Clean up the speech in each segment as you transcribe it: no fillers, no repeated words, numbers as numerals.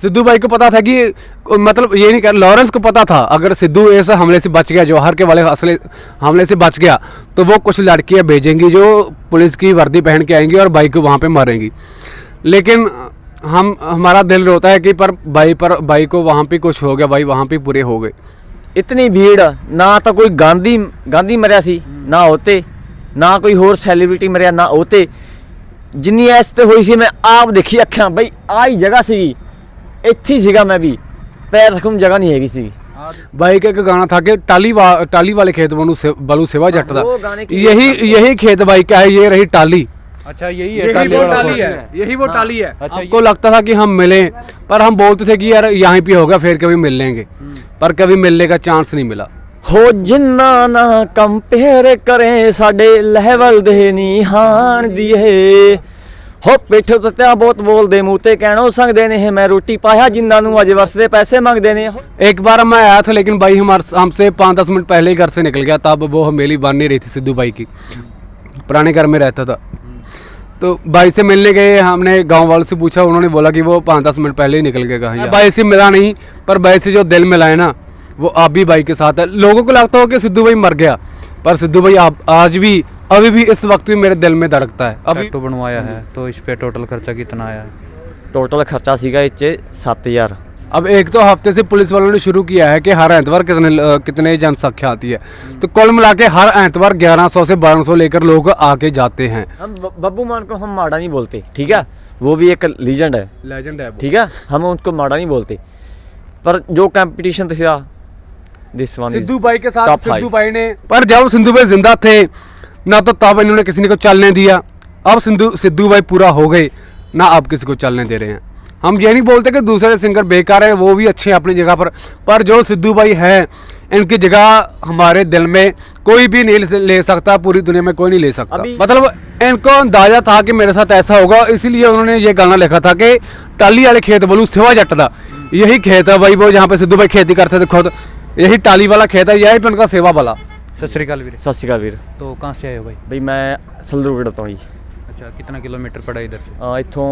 सिद्धू भाई को पता था कि मतलब ये नहीं कर, लॉरेंस को पता था अगर सिद्धू ऐसा हमले से बच गया, जवाहर के वाले असले हमले से बच गया, तो वो कुछ लड़कियां भेजेंगी जो पुलिस की वर्दी पहन के आएंगी और भाई को वहाँ पे मारेंगी। लेकिन हमारा दिल रोता है कि पर भाई को वहाँ पे कुछ हो गया, भाई वहाँ पे पूरे हो गए। इतनी भीड़ ना तो कोई गांधी मरिया सी ना होते, ना कोई होर सैलीब्रिटी मरिया ना होते, जिन्नी ऐस ते हुई सी मैं आप देखी अखियां बई आ ही जगह सी, ਇੱਥੇ ਹੀ ਸੀਗਾ मैं भी, पैर रखूं जगह नहीं हैगी सी। भाई का एक गाना था कि टाली वाले खेत बलू सेवा जट दा, यही खेत भाई का है, ये रही टाली। अच्छा यही है, यही वो टाली है। अच्छा, आपको लगता था कि हम मिले, पर हम बोलते थे कि यार यहाँ पे होगा फिर कभी मिल लेंगे, पर कभी मिलने का चांस नहीं मिला। हो जिन्ना ना कंपेयर करें साडे लेवल दे नी हाण दिए, हो पिठ उत्ते बहुत बोलते मुँह ते कहना सकते ने मैं रोटी पाया जिन्होंने अज वर्ष के पैसे मंगते ने। एक बार मैं आया था लेकिन भाई हमसे 5-10 मिनट पहले ही घर से निकल गया, तब वो हमेली बन नहीं रही थी सिद्धू भाई की, पुराने घर में रहता था। तो भाई से मिलने गए, हमने गांव वालों से पूछा, उन्होंने बोला कि वो 5-10 मिनट पहले ही निकल गया। कहा भाई से मिला नहीं, पर भाई से जो दिल मिला है ना वो आप भी भाई के साथ है। लोगों को लगता हो कि सिद्धू भाई मर गया, पर सिद्धू भाई आज भी अभी भी इस वक्त भी मेरे दिल में धड़कता है। अभी टैटू बनवाया है तो इस पे टोटल खर्चा कितना आया है? टोटल खर्चा सीगा इस 7,000। अब एक तो हफ्ते से पुलिस वालों ने शुरू किया है कि हर एतवार कितने जनसंख्या आती है, तो कुल मिला के हर एतवार 1100 से 1200 लेकर लोग आके जाते हैं। हम बब्बू मान को हम माड़ा नहीं बोलते, ठीक है, वो भी एक लीजेंड है, ठीक है, हम उनको माड़ा नहीं बोलते, पर जो कंपटीशन था सिद्धू भाई के साथ, सिद्धू भाई ने, पर जब सिद्धू भाई जिंदा थे ना तो तब इन्होंने किसी ने को चलने दिया, अब सिद्धू भाई पूरा हो गए ना अब किसी को चलने दे रहे हैं। हम ये नहीं बोलते कि दूसरे सिंगर बेकार हैं, वो भी अच्छे हैं अपनी जगह पर जो सिद्धू भाई हैं इनकी जगह हमारे दिल में कोई भी नहीं ले सकता, पूरी दुनिया में कोई नहीं ले सकता। मतलब इनको अंदाजा था कि मेरे साथ ऐसा होगा, इसीलिए उन्होंने ये गाना लिखा था कि टाली वाले खेत बोलू सेवा जट दा, यही खेत है भाई वो जहाँ पे सिद्धू भाई खेती करते थे खुद, यही टाली वाला खेत है, यही पे उनका सेवा वाला। सत श्री अकाल वीर। सत श्री अकाल वीर। तो कहाँ से आए हो भाई? भाई मैं सलरूगढ़ तो ही। अच्छा, कितना किलोमीटर पड़ा इधर से? इत्थों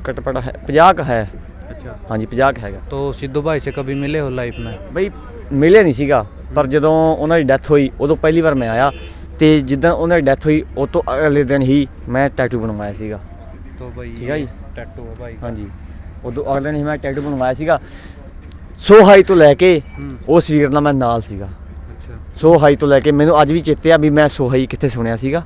कटपड़ा है 50 है। अच्छा हाँ जी 50 हैगा। तो सिद्धू भाई से कभी मिले हो लाइफ में? भाई मिले नहीं सीगा, पर ਜਦੋਂ ਉਹਨਾਂ ਦੀ ਡੈਥ ਹੋਈ ਉਦੋਂ ਪਹਿਲੀ ਵਾਰ ਮੈਂ ਆਇਆ, ਤੇ ਜਿੱਦਾਂ ਉਹਨਾਂ ਦੀ ਡੈਥ ਹੋਈ ਉਹ ਤੋਂ ਅਗਲੇ ਦਿਨ ਹੀ ਮੈਂ ਟੈਟੂ ਬਣਵਾਇਆ ਸੀਗਾ। तो भाई ठीक है जी। टैटू है भाई। हाँ जी, ਉਦੋਂ ਅਗਲੇ ਦਿਨ ਹੀ ਮੈਂ ਟੈਟੂ ਬਣਵਾਇਆ ਸੀਗਾ। ਸੋ ਹਾਈ ਤੋਂ ਲੈ ਕੇ ਉਸ ਵੀਰ ਨਾਲ ਮੈਂ ਨਾਲ ਸੀਗਾ। अच्छा ਸੋ ਹਾਈ ਤੋਂ ਲੈ ਕੇ ਮੈਨੂੰ ਅੱਜ ਵੀ ਚੇਤੇ ਆ ਵੀ ਮੈਂ ਸੋ ਹਾਈ ਕਿੱਥੇ ਸੁਣਿਆ ਸੀਗਾ,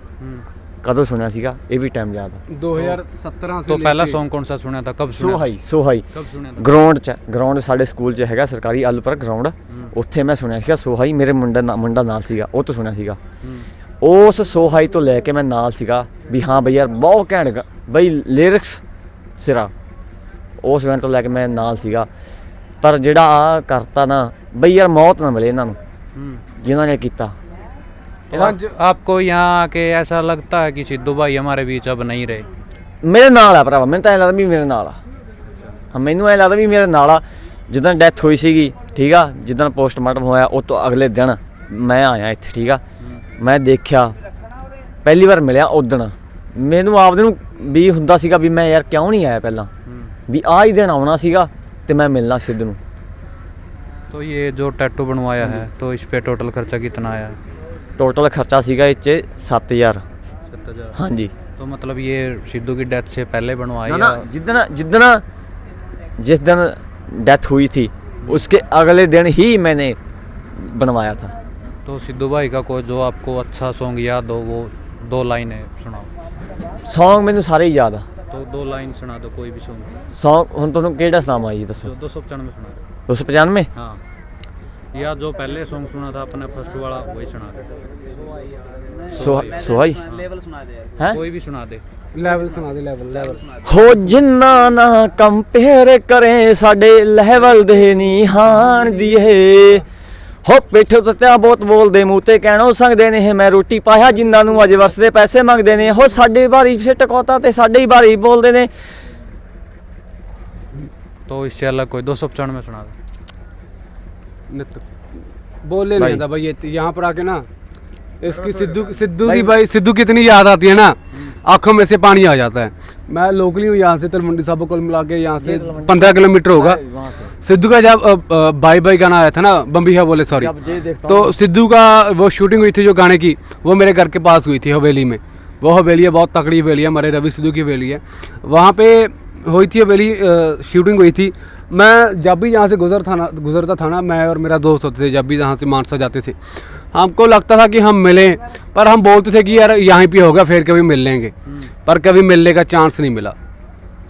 कदों सुनिया सीगा, ये भी टाइम याद है। 2017 से तो पहला सॉन्ग कौन सा सुना था, कब सुना? सो हाई कब सुना था? ग्राउंड साडे स्कूल च हैगा सरकारी आलूपर ग्राउंड, उत्थे मैं सुनिया सीगा सो हाई, मेरे मुंडा नाल सीगा, वो तो सुनिया सीगा। उस सो हाई तो लैके मैं नाल सीगा भी हाँ बई यार बहुत घैंट बई लिरिक्स सिरा, उस गाने तो लैके मैं नाल सीगा। पर जिहड़ा आ करता ना बई यार मौत ना मिले इन्हां नूं जिन्हां ने कीता। आपको यहाँ आके ऐसा लगता है कि सिद्धू भाई हमारे बीच अब नहीं रहे? मेरे नाल आ भरावा, मैनूं तां ऐ लगदा भी मेरे नाल आ, मैनूं ऐ लगदा भी मेरे नाल आ। जिद्दां डैथ होई सीगी ठीक आ, जिद्दां पोस्टमार्टम होया उस तो अगले दिन मैं आया इत्थे, ठीक आ, मैं देखिया पहली बार मिलिया उदण मैनूं आपदे नूं भी हुंदा सीगा भी मैं यार क्यों नहीं आया पहलां, भी आ ही दिन आउणा सीगा ते मैं मिलना सिद्धू नूं। तो ये जो टैटू बनवाया है तो इस पे टोटल खर्चा कितना आया है? टोटल खर्चा सीगा इस 7,000। 7,000? हाँ जी। तो मतलब ये सिद्धू की डेथ से पहले बनवाया? ना जिस दिन डेथ हुई थी उसके अगले दिन ही मैंने बनवाया था। तो सिद्धू भाई का कोई जो आपको अच्छा सॉन्ग याद हो वो 2 लाइनें सुनाओ। सॉन्ग मैनू सारे ही याद आ, तो 2 लाइन सुना दो कोई भी सॉन्ग। सॉन्ग हुण तुहानूं किहड़ा सुणावां जी दसो? 295 सुना दो। 295? हाँ, या जो पहले सॉन्ग सुना था अपने फर्स्ट वाला वही सुना दे। सोहाई लेवल सुना दे हैं, कोई भी सुना दे। लेवल सुना दे, लेवल हो जिन्ना ना कंपेयर करें साडे लेवल दे नी हाण दिए, हो पिठ उत्ते बहुत बोलते मुँह ते कहना सकते ने मैं रोटी पाया जिन्होंने अज वर्ष के पैसे मंगते ने, हो साडे बारी से टकौता ते साडे ही बारी बोलते ने। तो इससे अलग कोई 295 सुना दो। बोलने नहीं आता भाई, ये यहाँ पर आके ना इसकी सिद्धू की इतनी याद आती है ना, आंखों में से पानी आ जाता है। मैं लोकली हूँ यहाँ से, तलवंडी साबो कुल मिला के यहाँ से 15 किलोमीटर होगा। सिद्धू का जब बाई बाई गाना आया था ना, बम्बिया बोले सॉरी, तो सिद्धू का वो शूटिंग हुई थी जो गाने की, वो मेरे घर के पास हुई थी हवेली में। वो हवेली है, बहुत तकड़ी हवेली है, हमारे रवि सिद्धू की हवेली है, वहाँ पे हुई थी हवेली, शूटिंग हुई थी। मैं जब भी यहाँ से गुजरता था ना, मैं और मेरा दोस्त होते थे, जब भी यहाँ से मानसा जाते थे, हमको लगता था कि हम मिलें, पर हम बोलते थे कि यार यहाँ पे होगा, फिर कभी मिल लेंगे, पर कभी मिलने का चांस नहीं मिला।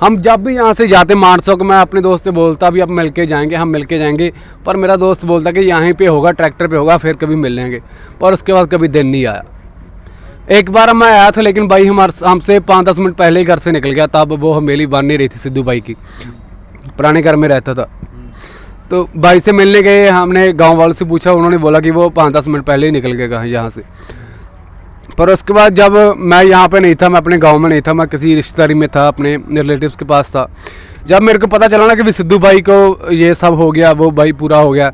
हम जब भी यहाँ से जाते मानसा को, मैं अपने दोस्त से बोलता भी अब मिल के जाएंगे, हम मिल के जाएंगे, पर मेरा दोस्त बोलता कि यहाँ पे होगा, ट्रैक्टर पे होगा, फिर कभी मिल लेंगे, पर उसके बाद कभी दिन नहीं आया। एक बार मैं आया था, लेकिन भाई हमसे 5-10 मिनट पहले ही घर से निकल गया, तब वो हवेली बन नहीं रही थी सिद्धू भाई की, पुराने घर में रहता था। तो भाई से मिलने गए, हमने गांव वालों से पूछा, उन्होंने बोला कि वो 5-10 मिनट पहले ही निकल गए यहाँ से। पर उसके बाद जब मैं यहाँ पे नहीं था, मैं अपने गांव में नहीं था, मैं किसी रिश्तेदारी में था, अपने रिलेटिव्स के पास था, जब मेरे को पता चला ना कि सिद्धू भाई को ये सब हो गया, वो भाई पूरा हो गया,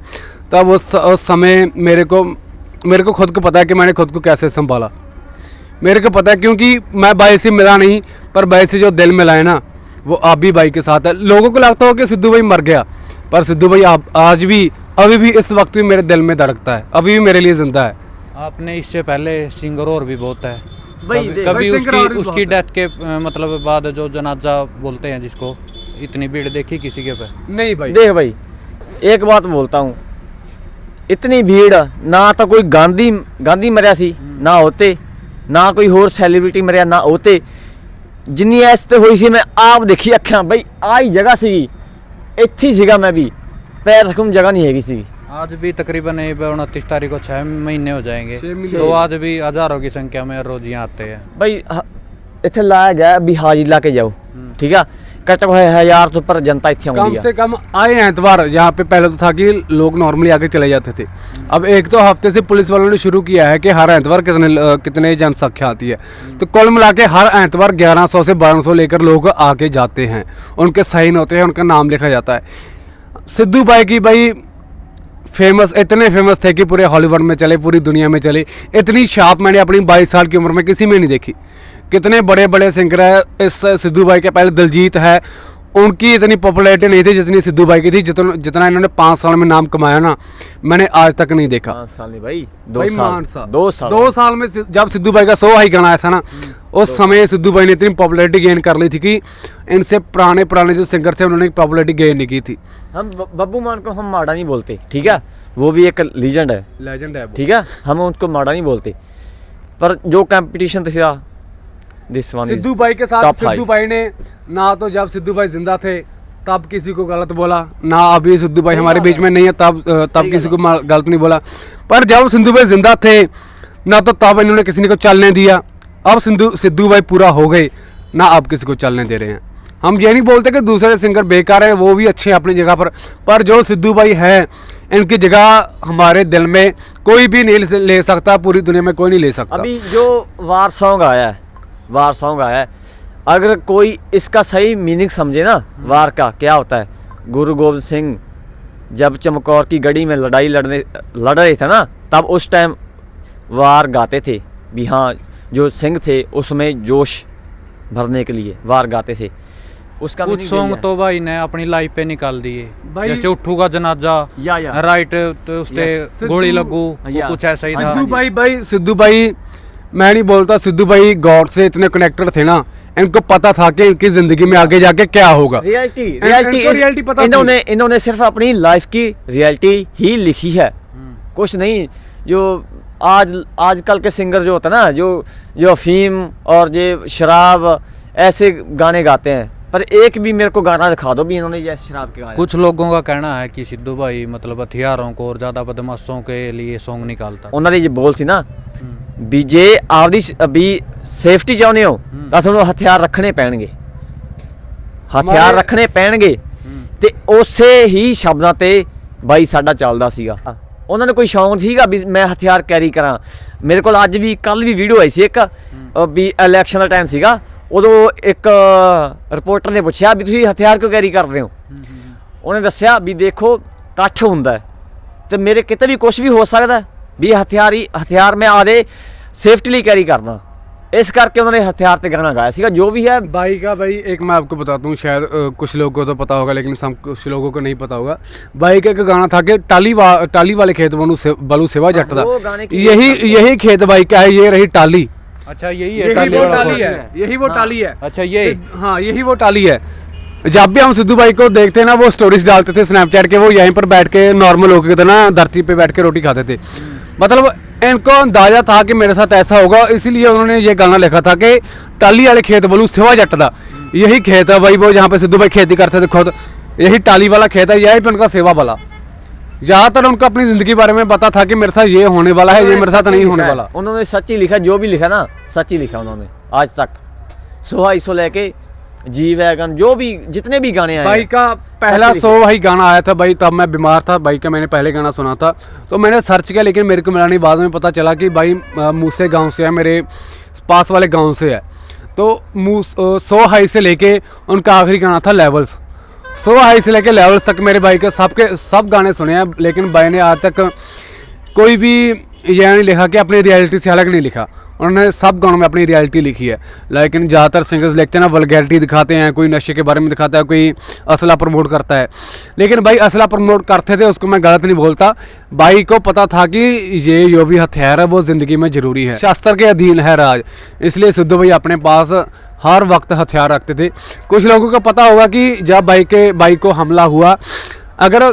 तब उस समय मेरे को खुद को पता है कि मैंने खुद को कैसे संभाला। मेरे को पता है, क्योंकि मैं भाई से मिला नहीं, पर भाई से जो दिल मिला है ना, वो आप भी भाई के साथ है। लोगों को लगता हो कि सिद्धू भाई मर गया, पर सिद्धू भाई आज भी, अभी भी, इस वक्त भी मेरे दिल में धड़कता है, अभी भी मेरे लिए जिंदा है। आपने इससे पहले सिंगर और भी बहुत है, भाई कभी उसकी डेथ के मतलब बाद जो जनाजा बोलते हैं जिसको, इतनी भीड़ देखी किसी के पे? नहीं भाई, देख भाई, एक बात बोलता हूँ, इतनी भीड़ ना तो कोई गांधी मरिया सी ना होते, ना कोई होर सैलीब्रिटी मरिया ना होते, जिन्नी ऐस ते हुई सी मैं आप देखी अखियां भाई, आई जगह सी, इत्थे सीगा मैं भी, पैर रखूं जगह नहीं हैगी सी। आज भी तकरीबन 29 तारीख को 6 महीने हो जाएंगे, तो आज भी हजारों की संख्या में रोज यहाँ आते हैं भाई। इत्थे लाया गया भी हाजिर ला के जाओ, ठीक है, कट हुए 1000 तो ऊपर जनता इत्थे आउंदी है। कम से कम आए एतवार, यहाँ पे पहले तो था कि लोग नॉर्मली आके चले जाते थे, अब एक तो हफ्ते से पुलिस वालों ने शुरू किया है कि हर एतवार कितने जनसंख्या आती है, तो कुल मिला के हर एतवार 1100 से 1200 लेकर लोग आके जाते हैं, उनके साइन होते हैं, उनका नाम लिखा जाता है। सिद्धू भाई की भाई इतने फेमस थे कि पूरे हॉलीवुड में चले, पूरी दुनिया में चले, इतनी छाप मैंने अपनी 22 साल की उम्र में किसी में नहीं देखी। कितने बड़े बड़े सिंगर है इस सिद्धू भाई के, पहले दिलजीत है, उनकी इतनी पॉपुलैरिटी नहीं थी जितनी सिद्धू भाई की थी, जितना इन्होंने 5 साल में नाम कमाया ना, मैंने आज तक नहीं देखा। 5 साल नहीं भाई, 2 साल में जब सिद्धू भाई का 100 हाई गाना आया था ना, उस समय सिद्धू भाई ने इतनी पॉपुलैरिटी गेन कर ली थी कि इनसे पुराने जो सिंगर थे उन्होंने पॉपुलैरिटी गेन नहीं की थी। हम बब्बू मान को हम माड़ा नहीं बोलते, ठीक है, वो भी एक लीजेंड है, ठीक है, हम उसको माड़ा नहीं बोलते, पर जो कंपटीशन था सिद्धू भाई के साथ, सिद्धू भाई ने ना तो जब सिद्धू भाई जिंदा थे तब किसी को गलत बोला, ना अभी सिद्धू भाई हमारे बीच में नहीं है तब किसी को गलत नहीं बोला, पर जब सिद्धू भाई जिंदा थे ना तो तब इन्होंने किसी ने को चलने दिया। अब सिद्धू भाई पूरा हो गए ना, अब किसी को चलने दे रहे हैं। हम ये नहीं बोलते कि दूसरे सिंगर बेकार हैं, वो भी अच्छे हैं अपनी जगह पर जो सिद्धू भाई हैं इनकी जगह हमारे दिल में कोई भी नहीं ले सकता, पूरी दुनिया में कोई नहीं ले सकता। अभी जो वार सॉन्ग आया है, अगर कोई इसका सही मीनिंग समझे ना, वार का क्या होता है, गुरु गोबिंद सिंह जब चमकौर की गढ़ी में लड़ रहे थे ना, तब उस टाइम वार गाते थे भी, हाँ जो सिंह थे उसमें जोश भरने के लिए वार गाते थे। उसका कुछ सॉन्ग तो भाई ने अपनी लाइफ पे निकाल दिए, जैसे उठूगा जनाजा या राइट, तो उससे गोली लगू, कुछ ऐसा ही था। सिद्धू भाई मैं नहीं बोलता, सिद्धू भाई गॉड से इतने कनेक्टेड थे ना, इनको पता था कि इनकी जिंदगी में आगे जाके क्या होगा। रियलिटी पता, इन्होंने सिर्फ अपनी लाइफ की रियलिटी ही लिखी है, कुछ नहीं। जो आजकल के सिंगर जो होता है ना, जो अफीम और जो शराब ऐसे गाने गाते हैं, पर एक भी मेरे को गाना दिखा दो भी इन्होंने जैसे शराब के गाए। कुछ लोगों का कहना है कि सिद्धू भाई मतलब हथियारों को और ज्यादा बदमाशों के लिए सॉन्ग निकालता। उन्होंने ये बोल सी ना भी जे आपदी अभी सेफ्टी चाहते हो ਤਾਂ ਤੁਹਾਨੂੰ ਹਥਿਆਰ ਰੱਖਣੇ ਪੈਣਗੇ ਤੇ ਉਸੇ ਹੀ ਸ਼ਬਦਾਂ ਤੇ ਬਾਈ ਸਾਡਾ ਚੱਲਦਾ ਸੀਗਾ। ਉਹਨਾਂ ਨੂੰ ਕੋਈ ਸ਼ੌਂਕ ਸੀਗਾ ਵੀ ਮੈਂ ਹਥਿਆਰ ਕੈਰੀ ਕਰਾਂ। ਮੇਰੇ ਕੋਲ ਅੱਜ ਵੀ ਕੱਲ ਵੀ ਵੀਡੀਓ ਆਈ ਸੀ ਇੱਕ ਵੀ ਇਲੈਕਸ਼ਨ ਦਾ ਟਾਈਮ ਸੀਗਾ, ਉਦੋਂ ਇੱਕ ਰਿਪੋਰਟਰ ਨੇ ਪੁੱਛਿਆ ਵੀ ਤੁਸੀਂ ਹਥਿਆਰ ਕਿਉਂ ਕੈਰੀ ਕਰਦੇ ਹੋ। ਉਹਨੇ ਦੱਸਿਆ ਵੀ ਦੇਖੋ ਇਕੱਠ ਹੁੰਦਾ ਤੇ ਮੇਰੇ ਕਿਤੇ ਵੀ ਕੁਝ ਵੀ ਹੋ ਸਕਦਾ ਵੀ ਹਥਿਆਰ ਮੈਂ ਆਦੇ ਸੇਫਟੀ ਲਈ ਕੈਰੀ ਕਰਦਾ। इस करके उन्होंने हथियार ते गाना गाया सीगा। जो भी है भाई का भाई एक मैं आपको बताता हूँ, शायद कुछ लोगों को तो पता होगा लेकिन सब कुछ लोगों को नहीं पता होगा। भाई का एक गाना था कि टाली वाले खेत बलू सेवा जट दा, यही खेत भाई का है, ये रही टाली। अच्छा यही है, यही वो टाली है, यही वो टाली है। अच्छा ये, हाँ यही वो टाली है। जब भी हम सिद्धू भाई को देखते हैं ना, वो स्टोरीज डालते थे स्नैपचैट के, वो यहीं पर बैठ के नॉर्मल लोगों की तरह धरती पे बैठ के रोटी खाते थे। मतलब इनको अंदाजा था कि मेरे साथ ऐसा होगा, इसीलिए उन्होंने ये गाना लिखा था कि टाली वाले खेत बोलू सेवा जट दा, यही खेत है भाई वो जहाँ पे सिद्धू भाई खेती करते थे खुद, यही टाली वाला खेत है, यही पे उनका सेवा वाला। ज़्यादातर उनको अपनी ज़िंदगी के बारे में पता था कि मेरे साथ ये होने वाला है, ये मेरे साथ नहीं होने वाला। उन्होंने सच ही लिखा, जो भी लिखा ना सच ही लिखा उन्होंने आज तक। सुहाई से लेके जी वैगन, जो भी जितने भी गाने आए भाई का पहला भाई गाना आया था भाई, तब मैं बीमार था भाई का, मैंने पहले गाना सुना था तो मैंने सर्च किया, लेकिन मेरे को मिला नहीं। बाद में पता चला कि भाई मूसे गांव से है, मेरे पास वाले गांव से है। तो सो हाई से लेके उनका आखिरी गाना था लेवल्स, सो हाई से लेके लेवल्स तक मेरे भाई के सब गाने सुने हैं, लेकिन भाई ने आज तक कोई भी यह नहीं लिखा कि अपनी रियलिटी से अलग नहीं लिखा। उन्होंने सब गानों में अपनी रियलिटी लिखी है, लेकिन ज़्यादातर सिंगर्स लिखते हैं ना वल्गैरिटी दिखाते हैं, कोई नशे के बारे में दिखाता है, कोई असला प्रमोट करता है। लेकिन भाई असला प्रमोट करते थे, उसको मैं गलत नहीं बोलता। भाई को पता था कि ये जो भी हथियार है वो ज़िंदगी में ज़रूरी है, शास्त्र के अधीन है राज, इसलिए सिद्धू भाई अपने पास हर वक्त हथियार रखते थे। कुछ लोगों को पता होगा कि जब भाई को हमला हुआ, अगर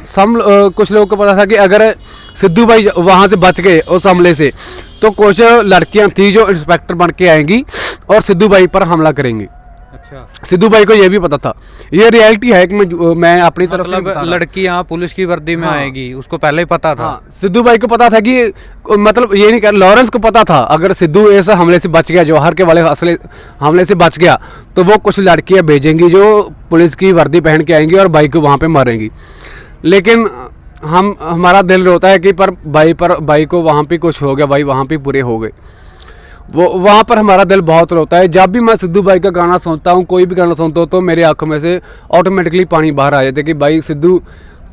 कुछ लोगों को पता था कि अगर सिद्धू भाई वहाँ से बच गए उस हमले से, तो कुछ लड़कियां थी जो इंस्पेक्टर बन के आएंगी और सिद्धू भाई पर हमला करेंगी। अच्छा, सिद्धू भाई को ये भी पता था, ये रियलिटी है कि मैं अपनी तरफ से लड़की यहाँ पुलिस की वर्दी में आएगी, उसको पहले ही पता था। सिद्धू भाई को पता था कि मतलब ये नहीं कर, लॉरेंस को पता था अगर सिद्धू इस हमले से बच गया, जौहर के वाले हमले से बच गया, तो वो कुछ लड़कियां भेजेंगी जो पुलिस की वर्दी पहन के आएंगी और भाई को वहाँ पे मारेंगी। लेकिन हमारा दिल रोता है कि पर भाई को वहाँ पे कुछ हो गया, भाई वहाँ पे पूरे हो गए, वो वहाँ पर हमारा दिल बहुत रोता है। जब भी मैं सिद्धू भाई का गाना सुनता हूँ, कोई भी गाना सुनता हूँ, तो मेरी आंखों में से ऑटोमेटिकली पानी बाहर आ जाता है कि भाई सिद्धू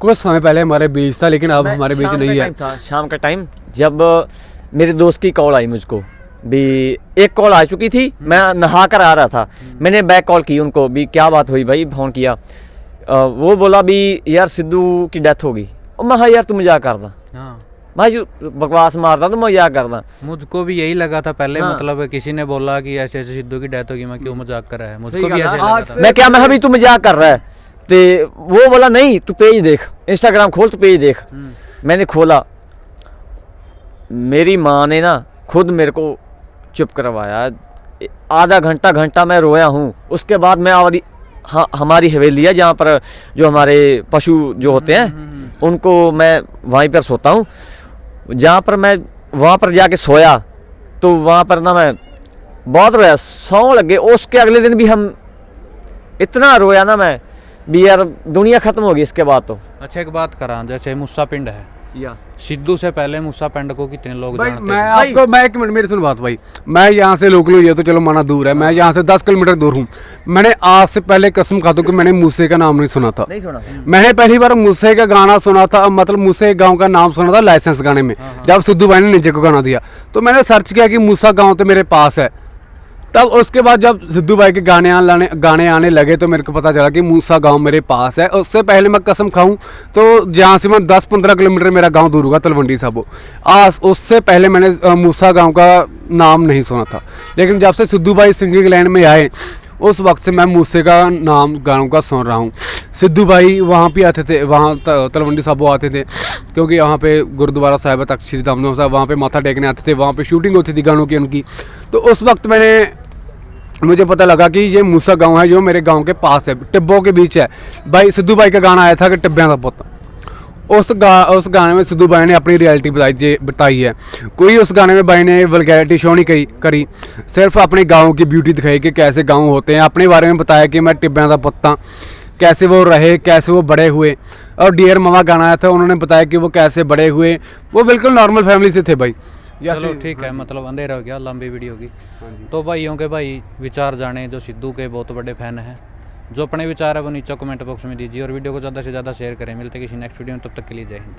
कुछ समय पहले हमारे बीच था, लेकिन अब हमारे बीच नहीं है। शाम का टाइम जब मेरे दोस्त की कॉल आई, मुझको भी एक कॉल आ चुकी थी, मैं नहा कर आ रहा था, मैंने बैक कॉल की उनको भी क्या बात हुई भाई, फ़ोन किया। वो बोला भी यार सिद्धू की डेथ होगी। मैं हाँ यार तू मजाक करदा, भाई बकवास मारदा, तो मजाक करदा। मुझको भी यही लगा था पहले, मतलब किसी ने बोला कि ऐसे ऐसे सिद्धू की डेथ होगी, मैं क्यों मजाक कर रहा है, मुझको भी ऐसे लगा था। मैं क्या, मैं भी तू मजाक कर रहा है, तो वो बोला नहीं तू पेज देख, इंस्टाग्राम खोल, तू पेज देख। मैंने खोला, मेरी माँ ने ना खुद मेरे को चुप करवाया, आधा घंटा मैं रोया हूँ। उसके बाद मैं हमारी हवेली है जहाँ पर जो हमारे पशु जो होते हैं उनको मैं वहीं पर सोता हूँ, जहाँ पर मैं वहाँ पर जाके सोया, तो वहाँ पर ना मैं बहुत रोया, सौ लगे। उसके अगले दिन भी हम इतना रोया ना मैं भी यार दुनिया ख़त्म होगी इसके बाद तो। अच्छा एक बात करा, जैसे मूसा पिंड है या सिद्धू से पहले मूसा पिंड को कितने लोग जानते हैं? मैं एक मिनट मेरी सुन बात भाई, मैं यहाँ से लोकल हुई है तो चलो माना दूर है, मैं यहाँ से 10 किलोमीटर दूर हूँ। मैंने आज से पहले कसम खाता हूँ कि मैंने मूसे का नाम नहीं सुना था, नहीं सुना। मैंने पहली बार मूसे का गाना सुना था, मतलब मूसे गांव का नाम सुना था लाइसेंस गाने में, जब सिद्धू भाई ने नीचे को गाना दिया, तो मैंने सर्च किया कि मूसा गाँव तो मेरे पास है। तब उसके बाद जब सिद्धू भाई के गाने आने लगे तो मेरे को पता चला कि मूसा गांव मेरे पास है। उससे पहले मैं कसम खाऊं तो जहाँ से मैं 10-15 किलोमीटर मेरा गांव दूर होगा, तलवंडी साबो, उससे पहले मैंने मूसा गांव का नाम नहीं सुना था। लेकिन जब से सिद्धू भाई सिंगिंग लाइन में आए, उस वक्त से मैं मूसे का नाम गानों का सुन रहा हूँ। सिद्धू भाई वहाँ पे आते थे, वहाँ तलवंडी साबो आते थे, क्योंकि यहाँ पे गुरुद्वारा साहिब तख्त श्री धाम साहब, वहाँ पे माथा टेकने आते थे, वहाँ पे शूटिंग होती थी गानों की उनकी। तो उस वक्त मुझे पता लगा कि ये मूसा गांव है जो मेरे गांव के पास है, टिब्बों के बीच है। भाई सिद्धू भाई का गाना आया था कि टिब्बियां का पुत, उस गाने में सिद्धू भाई ने अपनी रियलिटी बताई है। कोई उस गाने में भाई ने वल्गैरिटी शो नहीं करी, सिर्फ अपने गाँव की ब्यूटी दिखाई कि कैसे गाँव होते हैं, अपने बारे में बताया कि मैं टिब्बियां का पुत, कैसे वो रहे, कैसे वो बड़े हुए। और डियर मामा गाना आया था, उन्होंने बताया कि वो कैसे बड़े हुए, वो बिल्कुल नॉर्मल फैमिली से थे भाई। चलो ठीक है, मतलब अंधेरा हो गया, लंबी वीडियो होगी। तो भाइयों के भाई विचार जाने जो सिद्धू के बहुत बड़े फैन हैं, जो अपने विचार है वो नीचे कमेंट बॉक्स में दीजिए और वीडियो को ज़्यादा से ज़्यादा शेयर करें। मिलते किसी नेक्स्ट वीडियो में, तब तक के लिए जय हिंद।